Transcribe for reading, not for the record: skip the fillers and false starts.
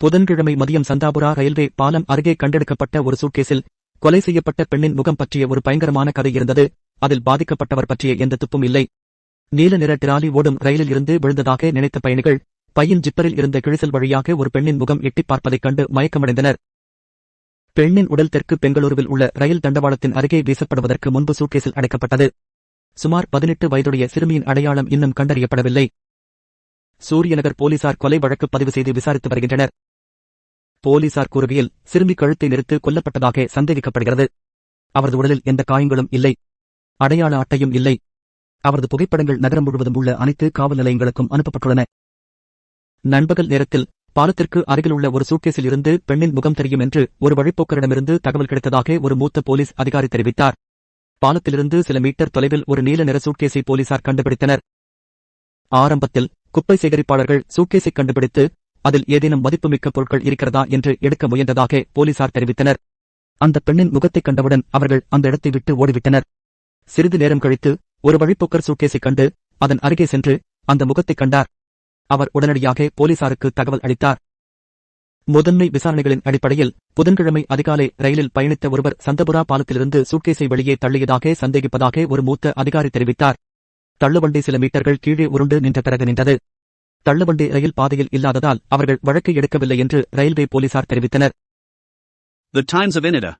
புதன்கிழமை மதியம் சந்தாபுரா ரயில்வே பாலம் அருகே கண்டெடுக்கப்பட்ட ஒரு சூட்கேஸில் கொலை செய்யப்பட்ட பெண்ணின் முகம் பற்றிய ஒரு பயங்கரமான கதை இருந்தது. அதில் பாதிக்கப்பட்டவர் பற்றிய எந்த துப்பும் இல்லை. நீல நிற டிராலி ஓடும் ரயிலில் இருந்து விழுந்ததாக நினைத்த பயணிகள் பையின் ஜிப்பரில் இருந்த கிழிசல் வழியாக ஒரு பெண்ணின் முகம் எட்டிப் பார்ப்பதைக் கண்டு மயக்கமடைந்தனர். பெண்ணின் உடல் தெற்கு பெங்களூருவில் உள்ள ரயில் தண்டவாளத்தின் அருகே வீசப்படுவதற்கு முன்பு சூட்கேஸில் அடைக்கப்பட்டது. சுமார் 18 வயதுடைய சிறுமியின் அடையாளம் இன்னும் கண்டறியப்படவில்லை. சூரியநகர் போலீசார் கொலை வழக்கு பதிவு செய்து விசாரித்து வருகின்றனர். போலீசார் கூறுகையில் சிறுமி கழுத்தை நெரித்து கொல்லப்பட்டதாக சந்தேகிக்கப்படுகிறது. அவரது உடலில் எந்த காயங்களும் இல்லை. அடையாள அட்டையும் இல்லை. அவரது புகைப்படங்கள் நகரம் முழுவதும் உள்ள அனைத்து காவல் நிலையங்களுக்கும் அனுப்பப்பட்டுள்ளன. நண்பகல் நேரத்தில் பாலத்திற்கு அருகில் உள்ள ஒரு சூட்கேஸில் இருந்து பெண்ணின் முகம் தெரியும் என்று ஒரு வழிப்போக்கரிடமிருந்து தகவல் கிடைத்ததாக ஒரு மூத்த போலீஸ் அதிகாரி தெரிவித்தார். பாலத்திலிருந்து சில மீட்டர் தொலைவில் ஒரு நீல நிற சூட்கேஸை போலீசார் கண்டுபிடித்தனர். ஆரம்பத்தில் குப்பை சேகரிப்பாளர்கள் சூட்கேஸை கண்டுபிடித்து அதில் ஏதேனும் மதிப்புமிக்க பொருட்கள் இருக்கிறதா என்று எடுக்க முயன்றதாக போலீசார் தெரிவித்தனர். அந்த பெண்ணின் முகத்தைக் கண்டவுடன் அவர்கள் அந்த இடத்தை விட்டு ஓடிவிட்டனர். சிறிது நேரம் கழித்து ஒரு வழிப்போக்கர் சூட்கேஸைக் கண்டு அதன் அருகே சென்று அந்த முகத்தைக் கண்டார். அவர் உடனடியாக போலீசாருக்கு தகவல் அளித்தார். முதன்மை விசாரணைகளின் அடிப்படையில் புதன்கிழமை அதிகாலை ரயிலில் பயணித்த ஒருவர் சந்தபுரா பாலத்திலிருந்து சூட்கேஸை வெளியே தள்ளியதாக சந்தேகிப்பதாக ஒரு மூத்த அதிகாரி தெரிவித்தார். தள்ளுவண்டி சில மீட்டர்கள் கீழே உருண்டு நின்ற பிறகு நின்றது. தள்ளுவண்டி ரயில் பாதையில் இல்லாததால் அவர்கள் வழக்கை எடுக்கவில்லை என்று ரயில்வே போலீசார் தெரிவித்தனர். The Times of India